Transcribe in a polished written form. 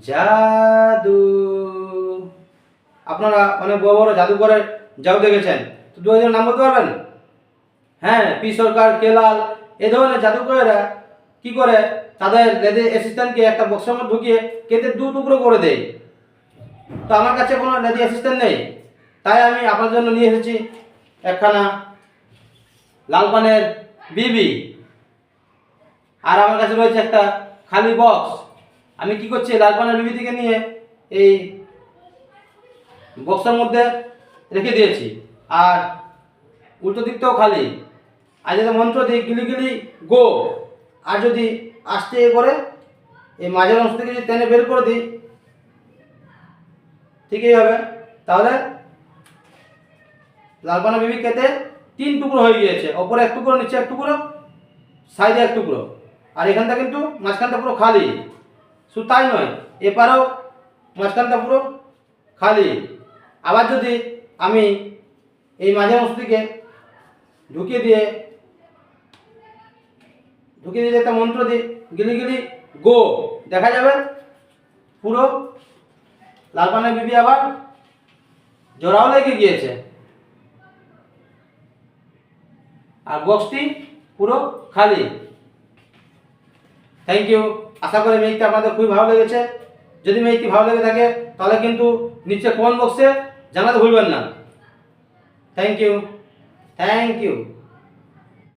জাদু। আপনারা অনেক বড় বড় জাদুঘরের জাদু দেখেছেন, তো দু একজনের নাম বলতে পারবেন? হ্যাঁ, পি সরকার, কেলাল, এ ধরনের জাদুকরেরা কি করে তাদের লেডি অ্যাসিস্ট্যান্টকে একটা বক্সের মধ্যে ঢুকিয়ে কেটে দু টুকরো করে দেয়। তো আমার কাছে কোনো লেডি অ্যাসিস্ট্যান্ট নেই, তাই আমি আপনার জন্য নিয়ে এসেছি একখানা লালপানের বিবি। আর আমার কাছে রয়েছে একটা খালি বক্স। আমি কি করছি, লালপানের বিবি থেকে নিয়ে এই বক্সের মধ্যে রেখে দিয়েছি, আর উল্টো দিকটাও খালি। আর যদি মন্ত্র দিই গিলি গিলি গো, আর যদি আস্তে করে এই মাঝের অংশ থেকে যদি টেনে বের করে দিই, ঠিকই হবে। তাহলে লালপানা বিবি কেটে 3 টুকরো হয়ে গিয়েছে, ওপরে 1 টুকরো, নিচে 1 টুকরো, সাইডে 1 টুকরো, আর এখানটা কিন্তু মাঝখানটা পুরো খালি। শুধু তাই নয়, এপারেও মাঝখানটা পুরো খালি। আবার যদি আমি এই মাঝের অংশ থেকে ঢুকিয়ে দিয়ে একটা মন্ত্র দিই গিলি গিলি গো, দেখা যাবে পুরো লালপানের বিবি আবার জোড়াও লেগে গিয়েছে, আর বক্সটি পুরো খালি। Thank you. আশা করি মেইকটা আপনাদের খুবই ভালো লেগেছে। যদি মেইকটি ভালো লেগে থাকে তাহলে কিন্তু নিচে কমেন্ট বক্সে জানাতে ভুলবেন না। Thank you, thank you.